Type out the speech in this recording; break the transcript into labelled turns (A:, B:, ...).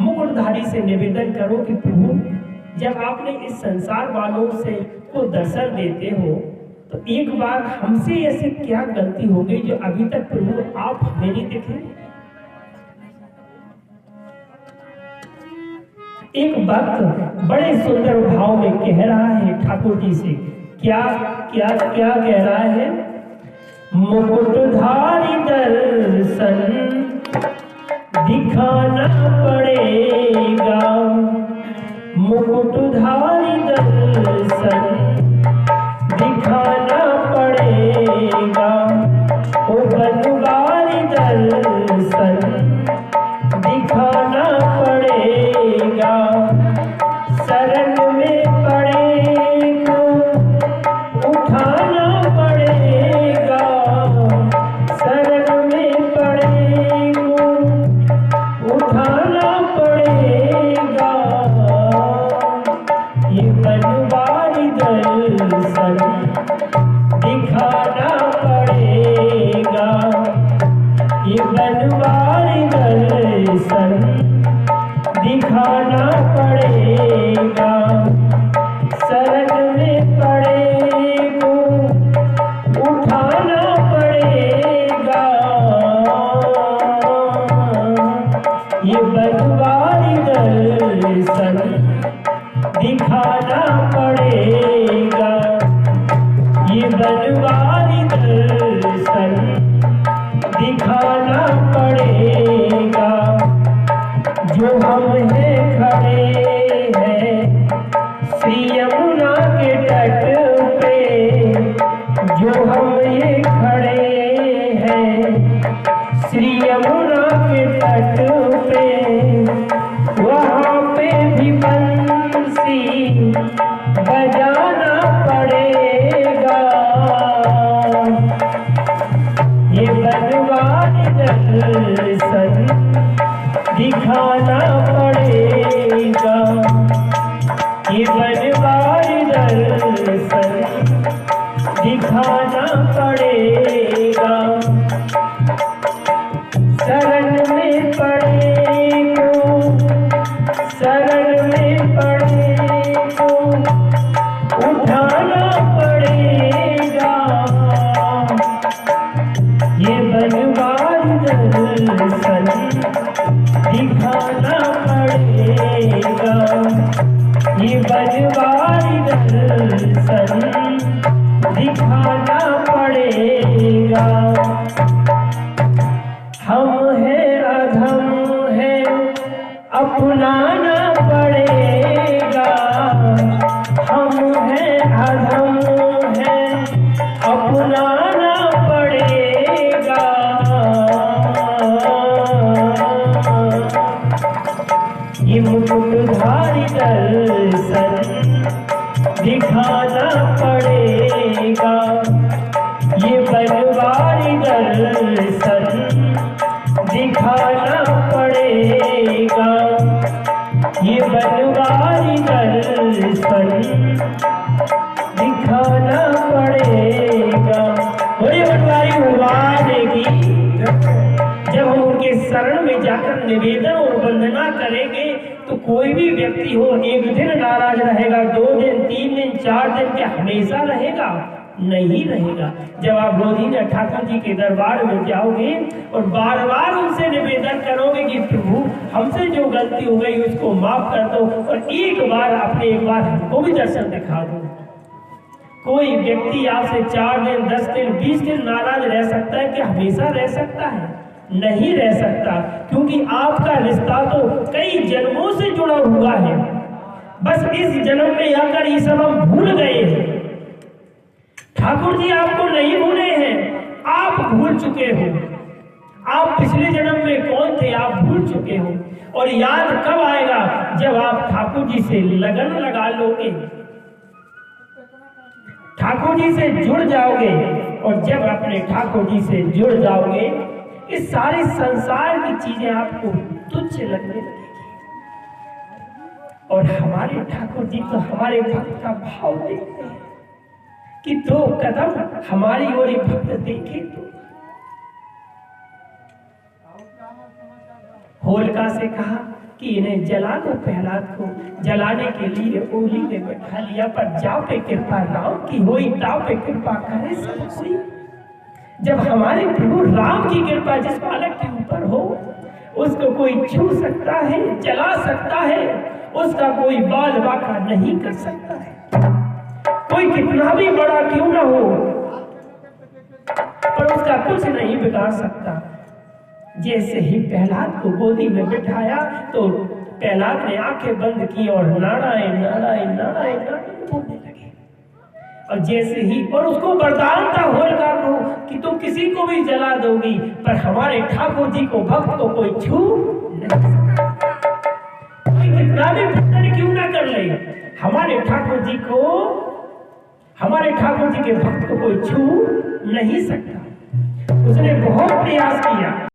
A: मुकुटधारी से निवेदन करो कि प्रभु, जब आपने इस संसार वालों से को दर्शन देते हो तो एक बार हमसे ऐसी क्या गलती हो गई जो अभी तक प्रभु आप हमें नहीं दिखे। एक भक्त बड़े सुंदर भाव में कह रहा है ठाकुर जी से, क्या क्या क्या कह रहा है? मुकुटधारी दर्शन दिखाना पड़ेगा, मुकुटधारी दर्शन दिखाना पड़ेगा, ओ बनवारी दर्शन दिखाना पड़ेगा, शरण में पड़े को उठाना पड़ेगा, शरण में पड़े को उठाना पड़ेगा, ये बनवारी दर्शन दिखाना पड़ेगा, ये बनवारी दर्शन दिखाना पड़ेगा, शरण में पड़े को उठाना पड़ेगा, ये बनवारी दर्शन दिखाना पड़ेगा, ये बनवारी दर्शन दिखाना पड़ेगा, जो हम हैं खड़े हैं श्री यमुना के तट पे, जो हम ये खड़े हैं श्री यमुना के तट पे, वहाँ पे भी बंसी बजाना पड़ेगा, ये बनवारी दर्शन दिखाना पड़ेगा, ये बनवारी दर्शन दिखाना पड़ेगा, शरण में पड़े को, शरण में पड़े को उठाना पड़ेगा, ये बनवारी दर्शन दिखाना पड़ेगा, ये बनवारी दर्शन दिखाना पड़ेगा, हम हैं अधम हैं अपनाना पड़ेगा, हम हैं अधम हैं अपनाना पड़ेगा, ये मुकुटधारी दर्शन दिखाना पड़ेगा, ये बनवारी दर्शन दिखाना पड़ेगा, ये बनवारी दर्शन दिखाना पड़ेगा। बोले बनवारी भगवान की। जब हम उनके शरण में जाकर निवेदन और वंदना करेंगे तो कोई भी व्यक्ति हो, एक दिन नाराज रहेगा, 2 दिन, 3 दिन, 4 दिन, क्या हमेशा रहेगा? नहीं रहेगा। जब आप रोजीना ठाकुर जी के दरबार में जाओगे और बार बार उनसे निवेदन करोगे कि प्रभु हमसे जो गलती हो गई उसको माफ कर दो, और एक बार हमको भी दर्शन दिखा दो। कोई व्यक्ति आपसे 4 दिन, 10 दिन, 20 दिन नाराज रह सकता है कि हमेशा रह सकता है? नहीं रह सकता, क्योंकि आपका रिश्ता तो कई जन्मों से जुड़ा हुआ है। बस इस जन्म में आकर ये सब हम भूल गए हैं। ठाकुर जी आपको नहीं भूले हैं, आप भूल चुके हो। आप पिछले जन्म में कौन थे आप भूल चुके हो, और याद कब आएगा? जब आप ठाकुर जी से लगन लगा लोगे, ठाकुर जी से जुड़ जाओगे, और जब अपने ठाकुर जी से जुड़ जाओगे इस सारे संसार की चीजें आपको तुच्छ लगने लगेगी। और हमारे ठाकुर जी तो हमारे भक्त का भाव देखते हैं कि 2 कदम हमारी ओर भक्त देखे तो होलिका से कहा कि इन्हें जला दो। प्रहलाद को जलाने के लिए ओली ने बैठा लिया, पर जाओ पे कृपा राम की होई, ताव पे कृपा करे सब कोई। जब हमारे प्रभु राम की कृपा जिस बालक के ऊपर हो, उसको कोई छू सकता है, जला सकता है, उसका कोई बाल बाका नहीं कर सकता है। कोई कितना भी बड़ा क्यों ना हो, पर उसका कुछ नहीं बिगाड़ सकता। जैसे ही प्रहलाद को गोदी में बिठाया तो प्रहलाद ने आंखें बंद की और नारायण नारायण नारायण नारायण बोलने लगे। और जैसे ही, और उसको वरदान था होलिका को कि तुम किसी को भी जला दोगी, पर हमारे ठाकुर जी को, भक्त को कोई छू नहीं सकता। कोई कितना भी भक्तन क्यों ना कर ले, हमारे ठाकुर जी को, हमारे ठाकुर जी के भक्त को कोई छू नहीं सकता। उसने बहुत प्रयास किया।